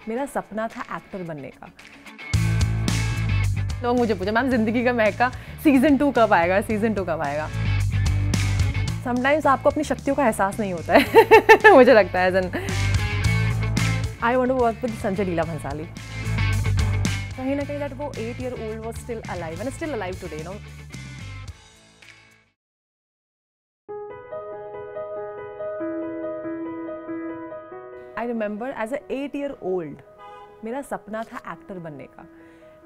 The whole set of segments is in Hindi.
मेरा सपना था एक्टर बनने का। लोग मुझे पूछे मैम ज़िंदगी का महका सीज़न 2 कब आएगा, सीज़न 2 कब आएगा। समटाइम्स आपको अपनी शक्तियों का एहसास नहीं होता है मुझे लगता है then I want to work with Sanjay Leela Bhansali. कहीं ना कहीं दैट वो 8 year old was still alive and is still alive today, you know. I remember as a 8 year old मेरा सपना था एक्टर बनने का।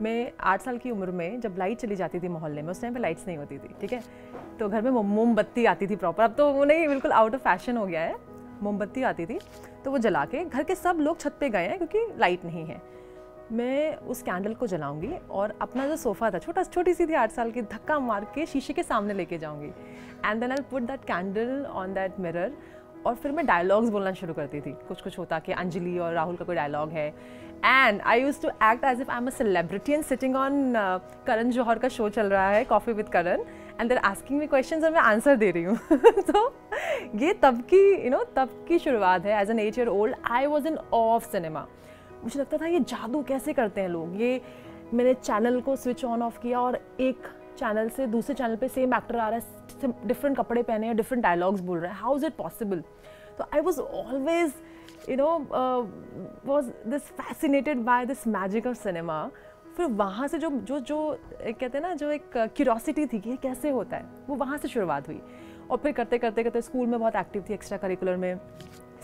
मैं 8 साल की उम्र में जब लाइट चली जाती थी मोहल्ले में, उस टाइम पे लाइट्स नहीं होती थी, ठीक है, तो घर में मोमबत्ती आती थी प्रॉपर। अब तो वो नहीं, बिल्कुल आउट ऑफ फैशन हो गया है। मोमबत्ती आती थी तो वो जला के घर के सब लोग छत पे गए हैं क्योंकि लाइट नहीं है। मैं उस कैंडल को जलाऊंगी और अपना जो सोफ़ा था, छोटी सी थी 8 साल की, धक्का मार के शीशे के सामने लेके जाऊंगी and then I put that candle on that mirror और फिर मैं डायलॉग्स बोलना शुरू करती थी। कुछ होता कि अंजलि और राहुल का कोई डायलॉग है and I use to act as if I am a celebrity and sitting on Karan Johar का शो चल रहा है coffee with Karan and there asking me questions और मैं आंसर दे रही हूँ तो ये तब की शुरुआत है। As an 8 year old I was in of cinema. मुझे लगता था ये जादू कैसे करते हैं लोग। ये मैंने चैनल को स्विच ऑन ऑफ किया और एक चैनल से दूसरे चैनल पे सेम एक्टर आ रहा है, डिफरेंट कपड़े पहने हैं, डिफरेंट डायलॉग्स बोल रहा है, हाउ इज़ इट पॉसिबल। तो I was always was this fascinated by this magic of cinema. फिर वहाँ से जो कहते हैं ना, जो एक क्यूरोसिटी थी कि ये कैसे होता है, वो वहाँ से शुरुआत हुई। और फिर करते करते स्कूल में बहुत एक्टिव थी, एक्स्ट्रा करिकुलर में।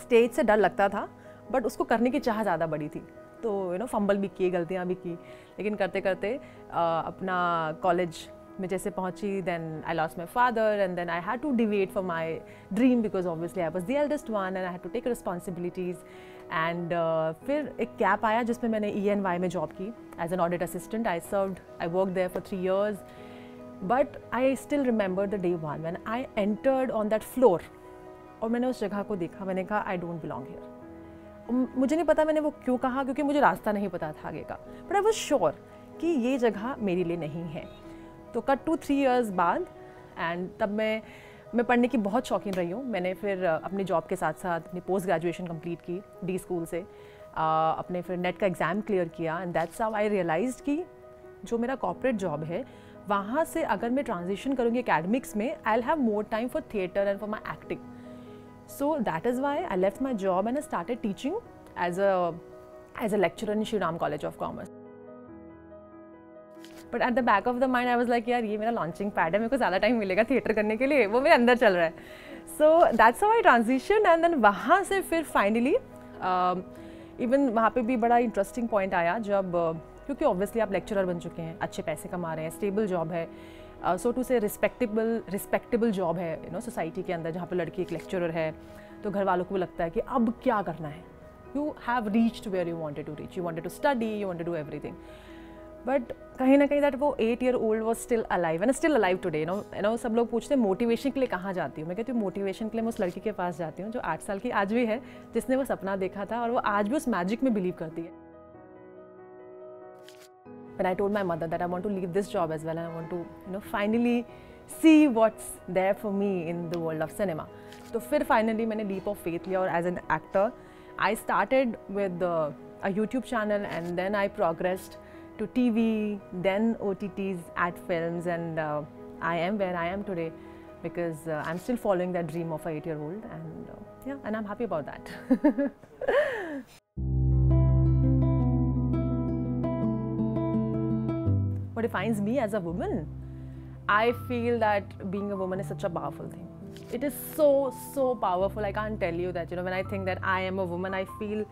स्टेज से डर लगता था बट उसको करने की चाह ज़्यादा बड़ी थी, तो फंबल भी किए, गलतियाँ भी की, लेकिन करते करते अपना कॉलेज में जैसे पहुंची, then I lost my father and then I had to deviate for my dream because obviously I was the eldest one and I had to take responsibilities and फिर एक गैप आया जिसमें मैंने ENY में जॉब की as an audit assistant. I work there for 3 years but I still remember the day one when I entered on that floor और मैंने उस जगह को देखा। मैंने कहा आई डोंट बिलोंग हियर। मुझे नहीं पता मैंने वो क्यों कहा, क्योंकि मुझे रास्ता नहीं पता था आगे का, बट आई वॉज श्योर कि ये जगह मेरे लिए नहीं है। तो कट टू 3 years बाद एंड तब मैं पढ़ने की बहुत शौकीन रही हूँ। मैंने फिर अपने जॉब के साथ साथ अपनी पोस्ट ग्रेजुएशन कंप्लीट की D स्कूल से, अपने फिर नेट का एग्ज़ाम क्लियर किया and that's how I realised कि जो मेरा कॉर्पोरेट जॉब है वहाँ से अगर मैं ट्रांजिशन करूँगी एकेडमिक्स में, I will have more time for theatre and for my acting. So that is why I left my job and I started teaching as a lecturer in Shri Ram College of Commerce. But at the back of the mind I was like, यार ये मेरा launching pad है, मेरे को ज़्यादा टाइम मिलेगा थिएटर करने के लिए, वो मेरे अंदर चल रहा है। So that's how I transitioned and then वहाँ से फिर finally even वहाँ पे भी बड़ा interesting point आया जब क्योंकि obviously आप lecturer बन चुके हैं, अच्छे पैसे कमा रहे हैं, stable job है, सो टू से रिस्पेक्टेबल जॉब है सोसाइटी के अंदर, जहाँ पे लड़की एक लेक्चरर है, तो घर वालों को भी लगता है कि अब क्या करना है, you have reached where you wanted to reach, you wanted to study, you wanted to do everything. But कहीं ना कहीं दैट वो 8 year old was still alive and still alive today. सब लोग पूछते हैं मोटिवेशन के लिए कहाँ जाती हूँ। मैं कहती हूँ मोटिवेशन के लिए मैं उस लड़की के पास जाती हूँ जो 8 साल की आज भी है, जिसने वो सपना देखा था और वो आज भी उस मैजिक में बिलीव करती है। When I told my mother that I want to leave this job as well and I want to finally see what's there for me in the world of cinema. तो फिर finally मैंने leap of faith लिया और as an actor I started with a YouTube channel and then I progressed to TV, then OTTs, ad films and I am where I am today because I'm still following that dream of a 8 year old and yeah, and I'm happy about that. What defines me as a woman? I feel that being a woman is such a powerful thing. It is so powerful. I can't tell you that. When I think that I am a woman, I feel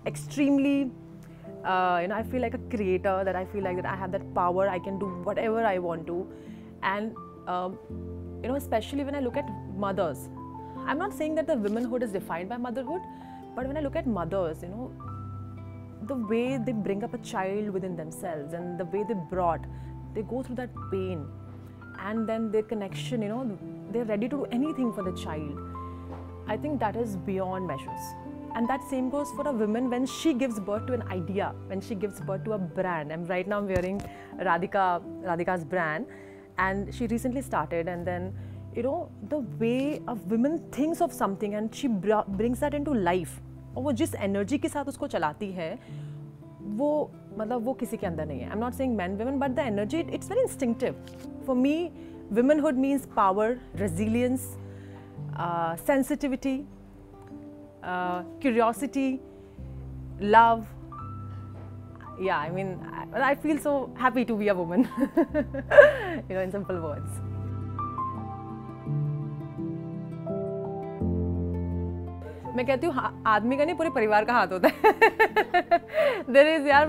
extremely, I feel like a creator. That I feel like that I have that power. I can do whatever I want to, and especially when I look at mothers. I'm not saying that the womanhood is defined by motherhood, but when I look at mothers, the way they bring up a child within themselves and the way they go through that pain and then their connection, they're ready to do anything for the child. I think that is beyond measures. And that same goes for a woman when she gives birth to an idea, when she gives birth to a brand. And right now I'm wearing Radhika's brand and she recently started and then, the way a woman thinks of something and she brings that into life. और वो जिस एनर्जी के साथ उसको चलाती है वो मतलब वो किसी के अंदर नहीं है. आई am not saying man women, but the energy it's very instinctive. For me womanhood means power, resilience, sensitivity, curiosity, love. Yeah, I mean, I feel so happy to be a woman. You know, in simple words. मैं कहती हूँ आदमी का नहीं, पूरे परिवार का हाथ होता है. There is यार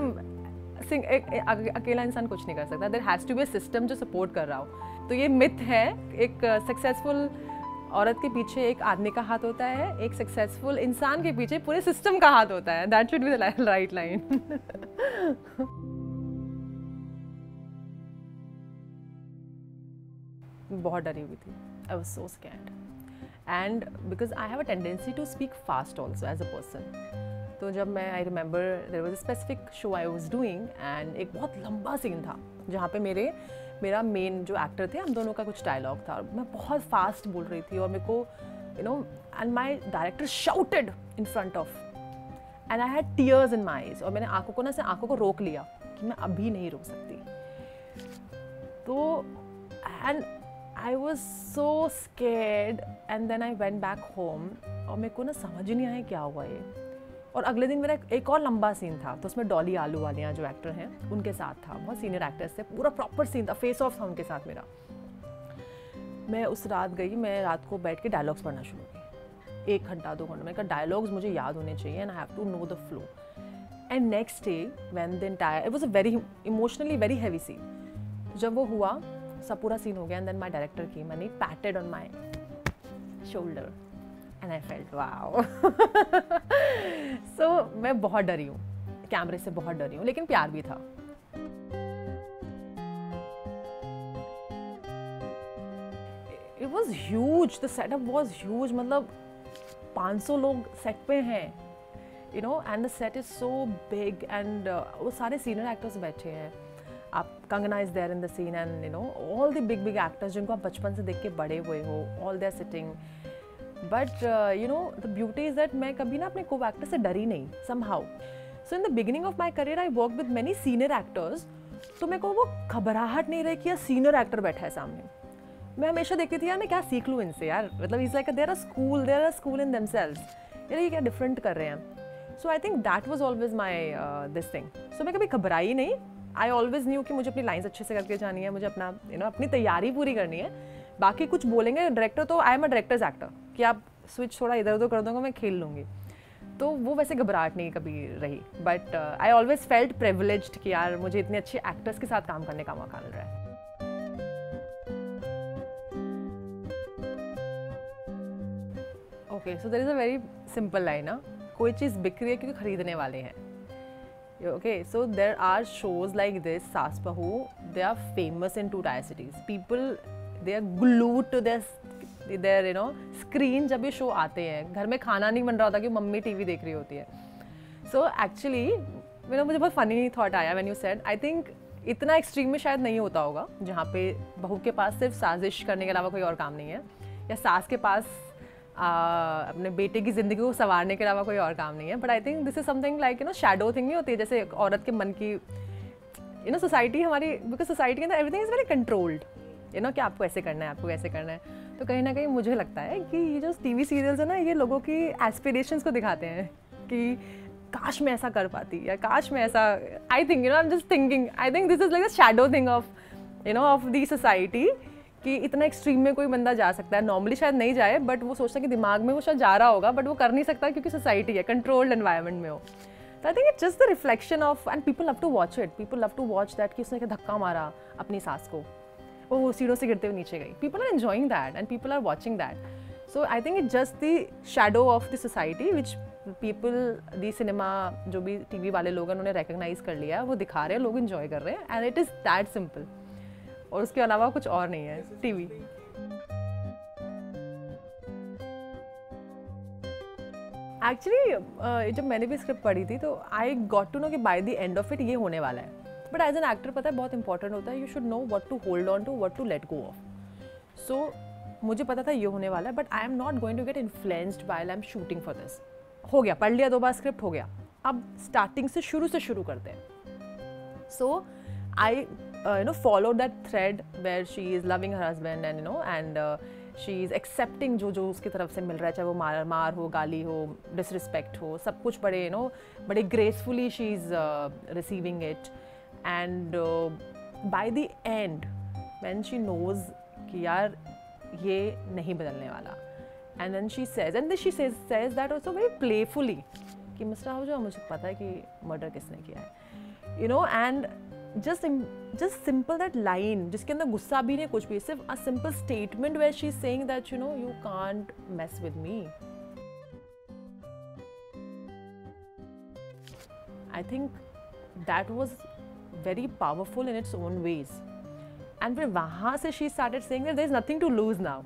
अकेला इंसान कुछ नहीं कर सकता. There has to be a system जो सपोर्ट कर रहा हो. तो ये मिथ है. एक सक्सेसफुल औरत के पीछे एक आदमी का हाथ होता है, एक सक्सेसफुल इंसान के पीछे पूरे सिस्टम का हाथ होता है. That should be the right line. बहुत डरी हुई थी. I was so scared. And because I have a tendency to speak fast also as a person. तो जब मैं I remember there was a specific show I was doing and एक बहुत लंबा सीन था जहाँ पे मेरा मेन जो एक्टर थे, हम दोनों का कुछ डायलॉग था. और मैं बहुत फास्ट बोल रही थी और मेरे को you know and my director shouted in front of and I had tears in my eyes. और मैंने आंखों को रोक लिया कि मैं अभी नहीं रोक सकती. तो and I was so scared and then I went back home. और मेरे को ना समझ ही नहीं आया क्या हुआ ये. और अगले दिन मेरा एक और लंबा सीन था, तो उसमें डॉली आलूवालिया जो एक्टर हैं उनके साथ था. बहुत सीनियर एक्टर्स थे, पूरा प्रॉपर सीन था, फेस ऑफ था उनके साथ मेरा. मैं उस रात गई, मैं रात को बैठ के डायलॉग्स पढ़ना शुरू की. 1 घंटा 2 घंटा. मैंने कहा डायलॉग्स मुझे याद होने चाहिए and I have to know the flow. And next day when the entire it was a very emotionally very heavy scene. जब वो हुआ, सब पूरा सीन हो गया and then my director came and he patted on my shoulder and I felt wow. So मैं बहुत डरी हूँ, कैमरे से बहुत डरी हूँ, लेकिन प्यार भी था. It was huge, the setup was huge. मतलब 500 लोग सेट पे हैं, you know, and the set is so big and वो सारे senior actors बैठे हैं. आप Kangana is there in the scene and you know all the big actors जिनको आप बचपन से देख के बड़े हुए हो, all they are sitting. But you know the beauty is that मैं कभी ना अपने co-actor से डरी नहीं somehow. So in the beginning of my career I worked with many senior actors. तो मेरे को वो घबराहट नहीं रही कि यार senior actor बैठा है सामने. मैं हमेशा देखती थी यार मैं क्या सीख लूँ इनसे यार. मतलब it's like they are a school in themselves. यार ये क्या different कर रहे हैं. So I think that was always my this thing. So मैं कभी घबराई नहीं. I always knew कि मुझे अपनी लाइन्स अच्छे से करके जानी है, मुझे अपना you know अपनी तैयारी पूरी करनी है. बाकी कुछ बोलेंगे डायरेक्टर, तो आई एम अ डायरेक्टर्स एक्टर कि आप स्विच थोड़ा इधर उधर कर दोगे मैं खेल लूँगी. तो वो वैसे घबराहट नहीं कभी रही. But I always felt privileged कि यार मुझे इतने अच्छे एक्टर्स के साथ काम करने का मौका मिल रहा है. Okay, so there is a very simple line ना, कोई चीज़ बिक रही है क्योंकि खरीदने वाले हैं. Okay, so there are shows like this, Saas Bahu, they are famous in 2 tier cities. People, they are glued to their you know screen जब ये शो आते हैं. घर में खाना नहीं बन रहा होता कि मम्मी टीवी देख रही होती है. So actually मुझे बहुत फनी थॉट आया when you said, I think इतना एक्सट्रीम में शायद नहीं होता होगा जहाँ पे बहू के पास सिर्फ साजिश करने के अलावा कोई और काम नहीं है, या सास के पास अपने बेटे की ज़िंदगी को संवारने के अलावा कोई और काम नहीं है. But I think this is something like you know shadow thing नहीं होती है, जैसे औरत के मन की यू नो सोसाइटी हमारी, बिकॉज सोसाइटी के अंदर everything is very controlled, you know कि आपको ऐसे करना है, आपको ऐसे करना है. तो कहीं ना कहीं मुझे लगता है कि ये जो टीवी सीरियल्स है ना, ये लोगों की एस्पिरेशंस को दिखाते हैं कि काश मैं ऐसा कर पाती, या काश मैं ऐसा. I think you know I am just thinking, I think this is like a shadow thing of you know of the society कि इतना एक्सट्रीम में कोई बंदा जा सकता है. नॉर्मली शायद नहीं जाए, बट वो सोचता है कि दिमाग में वो शायद जा रहा होगा, बट वो कर नहीं सकता क्योंकि सोसाइटी है, कंट्रोल्ड एनवायरनमेंट में हो. तो I think it's just the reflection of, and people love to watch it, people love to watch that कि उसने धक्का मारा अपनी सास को, वो सीढ़ों से गिरते हुए नीचे गई. People are enjoying that and people are watching that. So I think it's just the shadow of the society which people, the cinema जो भी टीवी वाले लोग हैं उन्होंने रिकग्नाइज कर लिया, वो दिखा रहे हैं, लोग इन्जॉय कर रहे हैं, and it is that simple. और उसके अलावा कुछ और नहीं है टीवी. एक्चुअली जब मैंने भी स्क्रिप्ट पढ़ी थी तो आई गॉट टू नो कि by the end of it ये होने वाला है. बट एज एन एक्टर पता है बहुत इंपॉर्टेंट होता है, you should know what to hold on to, what to let go of. So मुझे पता था ये होने वाला है, but I am not going to get influenced while I am shooting for this. हो गया, पढ़ लिया 2 बार स्क्रिप्ट, हो गया, अब स्टार्टिंग से शुरू करते हैं. So I follow that thread where she is loving her husband and and she is accepting जो उसकी तरफ से मिल रहा है, चाहे वो मार हो, गाली हो, disrespect हो, सब कुछ बड़े बड़े gracefully she is receiving it. And by the end when she knows कि यार ये नहीं बदलने वाला, and then she says that also very playfully कि मिस्टर आहूजा मुझे पता है कि मर्डर किसने किया है, and just simple that line जिसके अंदर गुस्सा भी नहीं कुछ भी, सिर्फ a simple statement where she's saying that you can't mess with me. I think that was very powerful in its own ways. And फिर वहाँ से she started saying that there is nothing to lose now.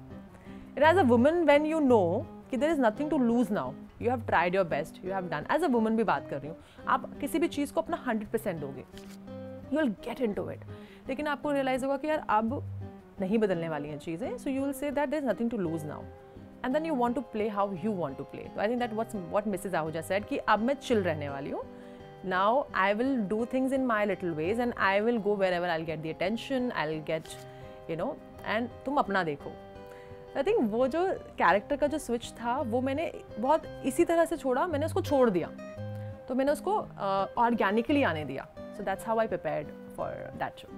And as a woman, when you know कि there is nothing to lose now, you have tried your best, you have done. As a woman भी बात कर रही हूँ, आप किसी भी चीज़ को अपना 100% दोगे, you will get into it. लेकिन आपको realize होगा कि यार अब नहीं बदलने वाली हैं चीज़ें, so you will say that there is nothing to lose now. And then you want to play how you want to play. So I think that what Mrs. Ahuja said कि अब मैं chill रहने वाली हूँ. Now I will do things in my little ways and I will go wherever I'll get the attention, I'll get, and तुम अपना देखो. I think वो जो कैरेक्टर का जो स्विच था वो मैंने बहुत इसी तरह से छोड़ा, मैंने उसको छोड़ दिया, तो मैंने उसको ऑर्गेनिकली आने दिया. So that's how I prepared for that show.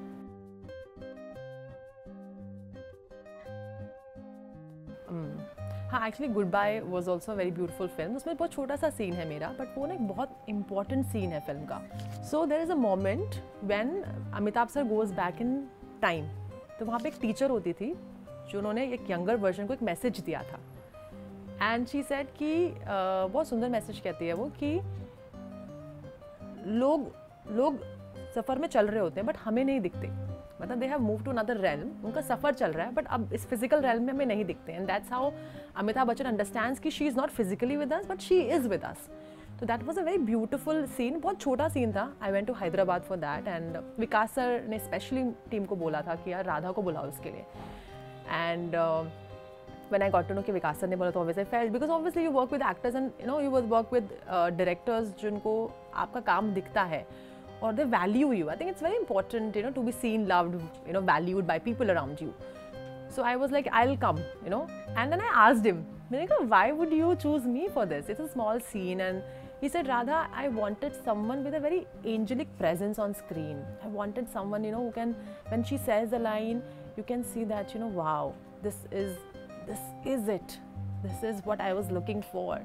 हाँ, actually Goodbye was also very beautiful film. उसमें बहुत छोटा सा सीन है मेरा, बट वो ना एक बहुत इंपॉर्टेंट सीन है फिल्म का. So there is a moment when Amitabh sir goes back in time. तो वहाँ पे एक टीचर होती थी जो उन्होंने एक यंगर वर्जन को एक मैसेज दिया था. एंड शी सेड कि बहुत सुंदर मैसेज कहती है वो कि लोग सफ़र में चल रहे होते हैं बट हमें नहीं दिखते. मतलब they have move to another realm, उनका सफ़र चल रहा है बट अब इस फिजिकल रेल्म में हमें नहीं दिखते. And that's how Amitabh Bachchan understands कि she is not physically with us but she is with us. तो that was a very beautiful scene. बहुत छोटा सीन था. I went to Hyderabad for that and Vikas sir ने स्पेशली टीम को बोला था कि यार राधा को बुलाओ इसके लिए. And when I got to know कि विकास सर ने बोला तो obviously I felt, because obviously you work with actors and you work with directors जिनको आपका काम दिखता है or they value you. I think it's very important to be seen, loved, valued by people around you. So I was like, I'll come, and then I asked him, मैंने कहा, why would you choose me for this? It's a small scene. And he said, Radha, I wanted someone with a very angelic presence on screen. I wanted someone who can, when she says the line, you can see that wow, this is it. This is what I was looking for.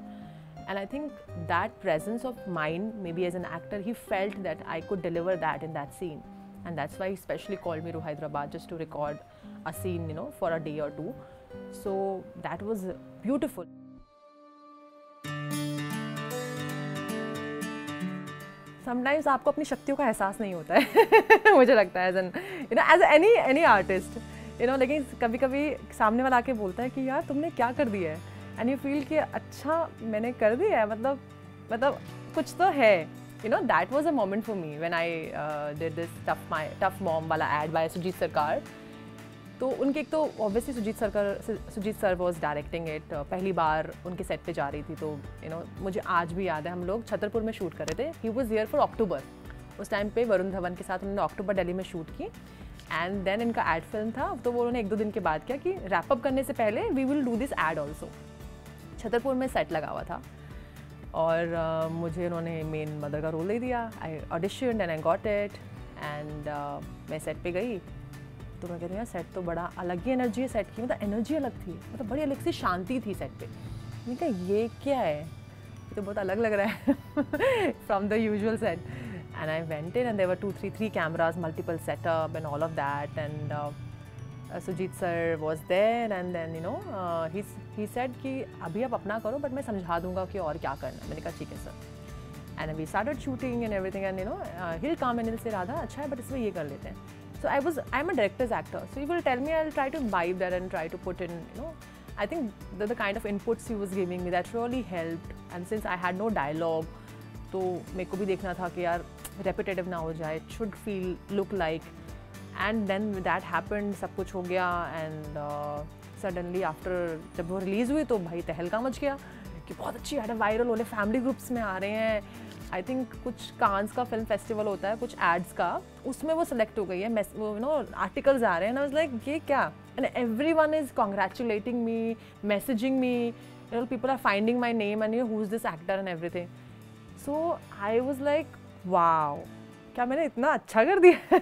And I think that presence of mine, maybe as an actor, he felt that I could deliver that in that scene. And that's why he specially called me to Hyderabad just to record a scene, for a day or two. So that was beautiful. Sometimes आपको अपनी शक्तियों का एहसास नहीं होता है मुझे लगता है as any artist, लेकिन कभी-कभी सामने वाला आके बोलता है कि यार तुमने क्या कर दिया है. And you feel कि अच्छा मैंने कर दिया है, मतलब कुछ तो है. That was a moment for me when I did this tough mom वाला ad by सुजीत सरकार. तो उनके एक तो obviously Sujeet sir was directing it. पहली बार उनके सेट पे जा रही थी, तो मुझे आज भी याद है हम लोग छतरपुर में शूट कर रहे थे. He was here for October. उस टाइम पे वरुण धवन के साथ उन्होंने अक्टूबर दिल्ली में शूट की. एंड देन इनका एड फिल्म था, तो वो उन्होंने 1-2 दिन के बाद किया कि रैप अप करने से पहले we will do this ad also. Chhatarpur में सेट लगा हुआ था और मुझे उन्होंने मेन मदर का रोल दे दिया. I auditioned and I got it. And मैं सेट पे गई तो मैं कहती हूँ यार सेट तो बड़ा अलग ही एनर्जी है सेट की. मतलब एनर्जी अलग थी, मतलब बड़ी अलग सी शांति थी सेट पे. मैंने कहा ये क्या है, ये तो बहुत अलग लग रहा है from the usual set. And I went in and there were 2-3 cameras, multiple setup and all of that. And Sujit sir was there and then he said कि अभी आप अपना करो but मैं समझा दूँगा कि और क्या करना है. मैंने कहा ठीक है sir. And we started shooting and everything and he'll come and he'll say Radha अच्छा है but इसमें ये कर लेते हैं. So I'm a director's actor, so he will tell me, I'll try to imbibe that and try to put in I think the kind of inputs he was giving me that really helped. And since I had no dialogue, तो मेरे को भी देखना था कि यार repetitive ना हो जाए, it should look like. And then that happened, सब कुछ हो गया. And suddenly after जब वो रिलीज़ हुई तो भाई तहलका मच गया कि बहुत अच्छी एड है, वायरल हो रहे, फैमिली ग्रुप्स में आ रहे हैं, आई थिंक कुछ कांस का फिल्म फेस्टिवल होता है, कुछ एड्स का, उसमें वो सिलेक्ट हो गई है, वो यू नो आर्टिकल्स आ रहे हैं, आई वाज लाइक ये क्या, and everyone is congratulating me, messaging me, you know people are finding my name and you who is this actor and everything. So I was like wow, क्या मैंने इतना अच्छा कर दिया.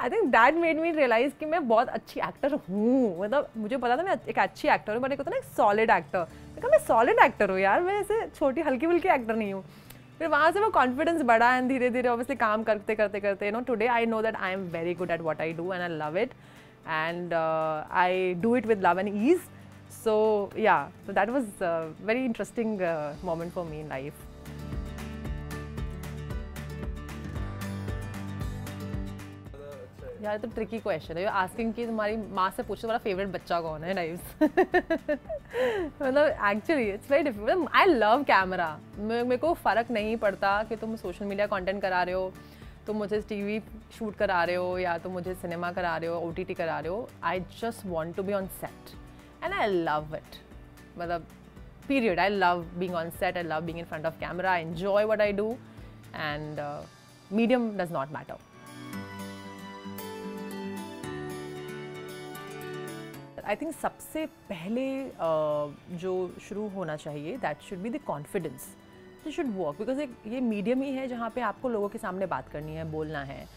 I think that made me realise कि मैं बहुत अच्छी एक्टर हूँ. मतलब मुझे पता था मैं एक अच्छी एक्टर हूँ, बट एक होता है ना एक सॉलिड एक्टर. मैं सॉलिड एक्टर हूँ यार, मैं ऐसे छोटी हल्की फुल्की एक्टर नहीं हूँ. फिर वहाँ से वो कॉन्फिडेंस बढ़ा एंड धीरे धीरे ऑब्वियसली काम करते करते करते you know today I know that I am very good at what I do and I love it and I do it with love and ease. So yeah, so that was a very interesting moment for me in life. यार तो ट्रिकी क्वेश्चन है, आस्किंग कि तुम्हारी माँ से पूछो तुम्हारा फेवरेट बच्चा कौन है लाइफ. मतलब actually it's very difficult. I love camera. मेरे को फ़र्क नहीं पड़ता कि तुम सोशल मीडिया कंटेंट करा रहे हो, तुम मुझे टीवी शूट करा रहे हो या तुम मुझे सिनेमा करा रहे हो, OTT करा रहे हो. I just want to be on set and I love it. मतलब period. I love being on set, I love being in front of camera, I enjoy what I do and medium does not matter. I think सबसे पहले जो शुरू होना चाहिए that should be the confidence. This should work because ये मीडियम ही है जहाँ पे आपको लोगों के सामने बात करनी है, बोलना है,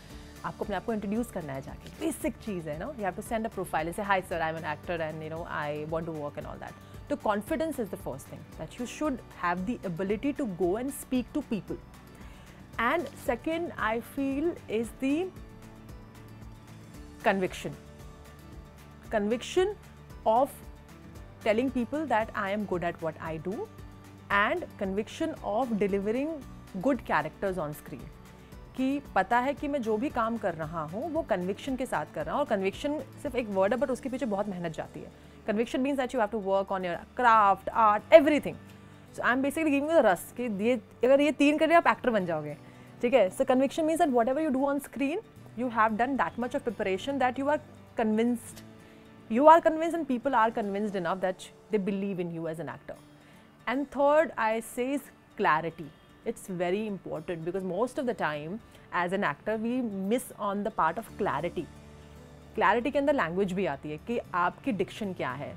आपको अपने आप को इंट्रोड्यूस करना है जाके. बेसिक चीज़ है no, you have to send a profile, say hi sir I am an actor and you know I want to work and all that. तो confidence is the first thing that you should have the ability to go and speak to people. And second I feel is the conviction of telling people that I am good at what I do and conviction of delivering good characters on screen. कि पता है कि मैं जो भी काम कर रहा हूँ वो कन्विक्शन के साथ कर रहा हूँ. और कन्विक्शन सिर्फ एक वर्ड है बट उसके पीछे बहुत मेहनत जाती है. Conviction means that you have to work on your craft, art, everything. So I am basically giving you the रस कि ये अगर ये 3 कर लिया आप एक्टर बन जाओगे. ठीक है. So conviction means that whatever you do on screen you have done that much of preparation that you are convinced. You are convinced and people are convinced enough that they believe in you as an actor. And third, I say is clarity. It's very important because most of the time as an actor we miss on the part of clarity. Clarity के अंदर language भी आती है कि आपकी diction क्या है,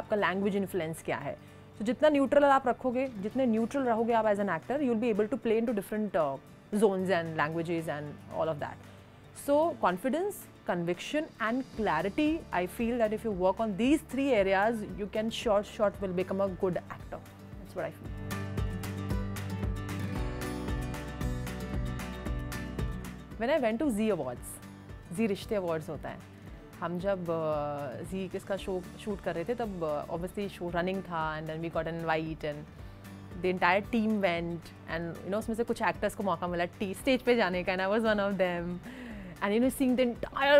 आपका language influence क्या है. So जितना neutral आप रखोगे, जितने neutral रहोगे आप as an actor, you'll be able to play into different zones and languages and all of that. So confidence, conviction and clarity, I feel that if you work on these 3 areas you can short will become a good actor. That's what I feel. When I went to Zee Awards, Zee रिश्ते awards होता है. हम जब Zee किसका शो शूट कर रहे थे तब obviously शो रनिंग था and then we got an invite and the entire team went and you know उसमें से कुछ एक्टर्स को मौका मिला स्टेज पे जाने का and I was one of them. And you know seeing the entire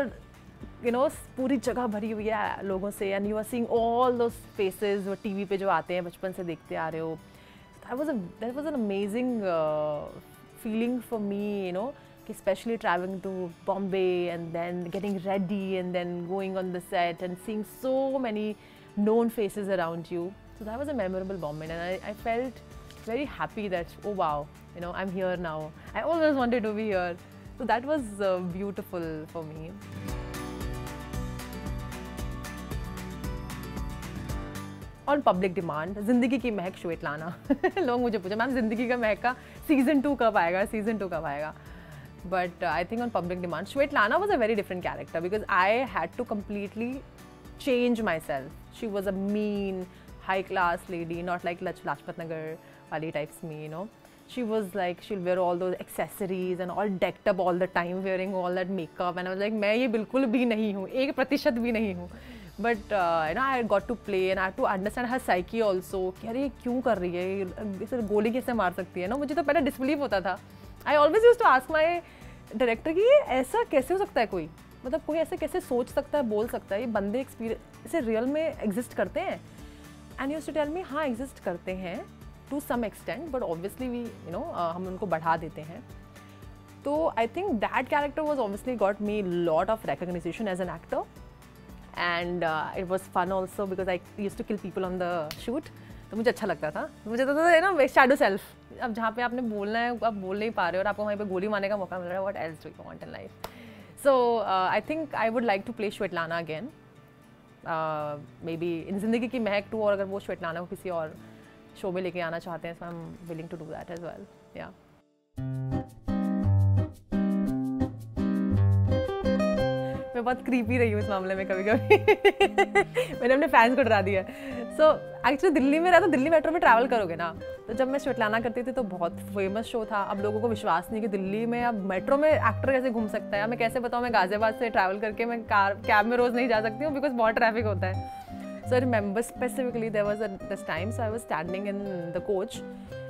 you know पूरी जगह भरी हुई है लोगों से and you are seeing all those faces वो टीवी पे जो आते हैं बचपन से देखते आ रहे हो. That was an amazing feeling for me, you know, especially traveling to Bombay and then getting ready and then going on the set and seeing so many known faces around you. So that was a memorable moment and I felt very happy that oh wow, you know, I'm here now. I always wanted to be here. So that was beautiful for me. On public demand, जिंदगी की महक श्वेतलाना. लोग मुझे पूछे मैम जिंदगी का महक का सीजन 2 कब आएगा. But I think on public demand, Shwetlana was a very different character because I had to completely change myself. She was a mean, high-class lady, not like Lajpat Nagar wali types me, you know. She was like, she'll wear all those accessories and all decked up all the time, wearing all that makeup. And I was like, मैं ये बिल्कुल भी नहीं हूँ, 1% भी नहीं हूँ. But you know, I got to play and I had to understand her psyche also. कि अरे ये क्यों कर रही है, इसे गोली कैसे मार सकती है ना. मुझे तो पहले डिसबिलीव होता था. I always used to ask my director कि ये ऐसा कैसे हो सकता है कोई, मतलब कोई ऐसे कैसे सोच सकता है, बोल सकता है, ये बंदे एक्सपीरियंस ऐसे रियल में एग्जिस्ट करते हैं. And used to tell me हाँ एग्जिस्ट करते हैं to some extent, but obviously we, you know, हम उनको बढ़ा देते हैं. तो I think that character was obviously got me lot of recognition as an actor, and it was fun also because I used to kill people on the shoot. तो मुझे अच्छा लगता था, मुझे तो है ना शैडो सेल्फ, अब जहाँ पे आपने बोलना है आप बोल नहीं पा रहे हो और आपको वहीं पे गोली मारने का मौका मिल रहा है, what else do you want in life? So I think I would like to play Svetlana again, maybe in Zindagi Ki महक 2, और अगर वो श्वेतलाना को किसी और शो में लेके आना चाहते हैं, so I am willing to do that as well. Yeah मैं बहुत क्रीपी रही हूँ इस मामले में कभी कभी मैंने अपने फैंस को डरा दिया। सो एक्चुअली दिल्ली में रहता, दिल्ली मेट्रो में ट्रैवल करोगे ना, तो जब मैं श्वेतलाना करती थी तो बहुत फेमस शो था। अब लोगों को विश्वास नहीं कि दिल्ली में अब मेट्रो में एक्टर कैसे घूम सकता है। मैं कैसे बताऊँ, मैं गाजियाबाद से ट्रैवल करके मैं कैब में रोज़ नहीं जा सकती हूँ बिकॉज बहुत ट्रैफिक होता है। So I remember specifically there was this time, so I was standing in the coach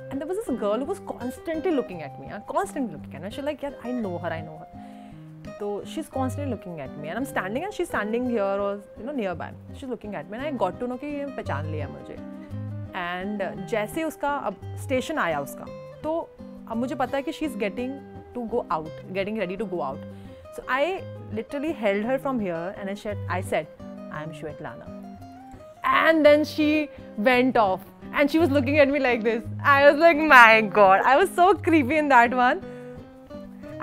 and there was this girl who was constantly looking at me, constantly looking at me. She's like, yeah, I know her. So she's constantly looking at me and I'm standing and she's standing here or nearby. She's looking at me and I got to know कि ये पहचान लिया मुझे। And जैसे उसका अब स्टेशन आया उसका, तो अब मुझे पता है कि she's getting to go out, getting ready to go out. So I literally held her from here and I said, I am Shwetlana. And then she went off and she was looking at me like this. I was like, my God, I was so creepy in that one.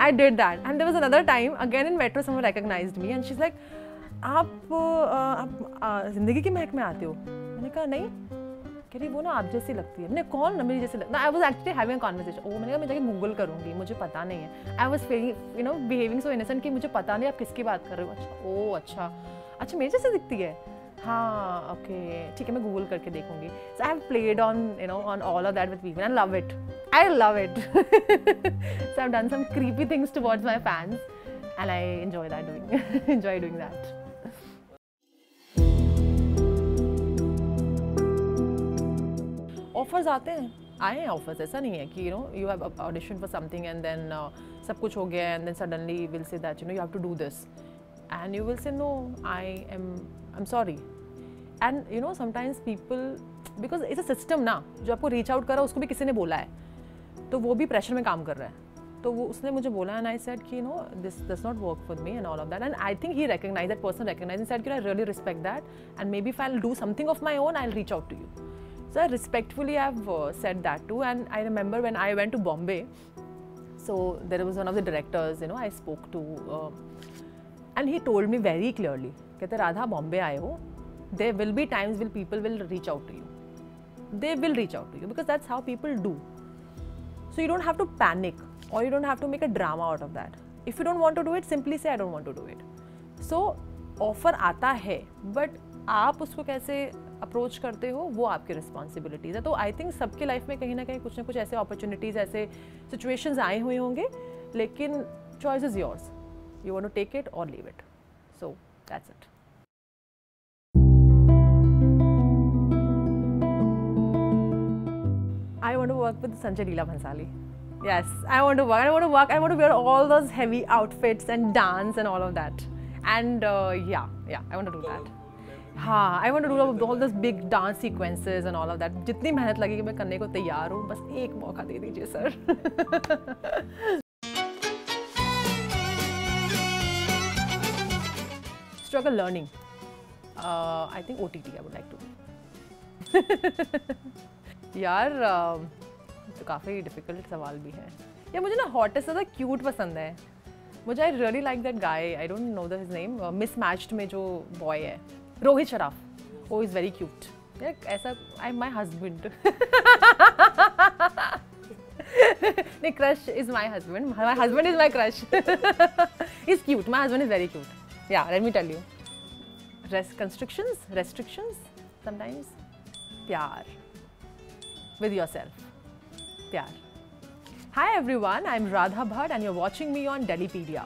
I did that. And there was another time, again in metro, someone recognized me and she's like, आप जिंदगी की महक में आते हो? मैंने कहा नहीं, कह रही वो ना आप जैसी लगती है। मैंने कौन ना मेरी जैसी लगती है। I was actually having a conversation. मैंने कहा मैं जाके गूगल करूँगी, मुझे पता नहीं है। I was feeling, behaving so innocent कि मुझे पता नहीं आप किसकी बात कर रहे हो। अच्छा मेरी जैसी दिखती है। हाँ ओके ठीक है, मैं गूगल करके देखूंगी। So I have played on all of that with people and love it, I love it. So I have done some creepy things towards my fans and I enjoy doing that. Offers आते हैं, आए हैं ऑफर्स, ऐसा नहीं है कि you have audition for something and then सब कुछ हो गया and then suddenly will say that you have to do this and you will say no, I'm sorry. And sometimes people, because it's a system ना, जो आपको reach out करा उसको भी किसी ने बोला है, तो वो भी pressure में काम कर रहा है, तो वो उसने मुझे बोला and I said कि this does not work for me and all of that, and I think he recognized, that person recognized and said I really respect that and maybe if I'll do something of my own I'll reach out to you. So respectfully I've said that too. And I remember when I went to Bombay, so there was one of the directors I spoke to and he told me very clearly, कहते राधा बॉम्बे आए हो, there will be times when people will reach out to you. They will reach out to you because that's how people do. So you don't have to panic or you don't have to make a drama out of that. If you don't want to do it, simply say I don't want to do it. So offer आता है, but आप उसको कैसे अप्रोच करते हो वो आपकी रिस्पॉन्सिबिलिटीज़ है। तो आई थिंक सबके लाइफ में कहीं ना कहीं कुछ ना कुछ ऐसे अपॉर्चुनिटीज़, ऐसे सिचुएशंस आए हुए होंगे, लेकिन choice is yours, you want to take it or leave it. So that's it. I want to work with Sanjay Leela Bhansali. Yes, I want to work. I want to wear all those heavy outfits and dance and all of that. And yeah, I want to do that. हाँ, I want to do all those big dance sequences and all of that. जितनी मेहनत लगेगी मैं करने को तैयार हूँ, बस एक मौका दे दीजिए sir. Struggle learning. I think OTT I would like to. यार तो काफ़ी डिफिकल्ट सवाल भी है यार। मुझे ना हॉटेस्ट ज़्यादा क्यूट पसंद है। मुझे I really like that guy, I don't know his name, mismatched में जो बॉय है, रोहित शराफ, वो इज़ वेरी क्यूट यार। ऐसा आई माई हस्बैंड नहीं, crush is my husband, my husband is my crush. Is cute, my husband is very cute. Yeah, let me tell you. Restrictions, sometimes. Pyar. With yourself. Pyar. Hi everyone, I'm Radha Bhatt and you're watching me on Delhipedia.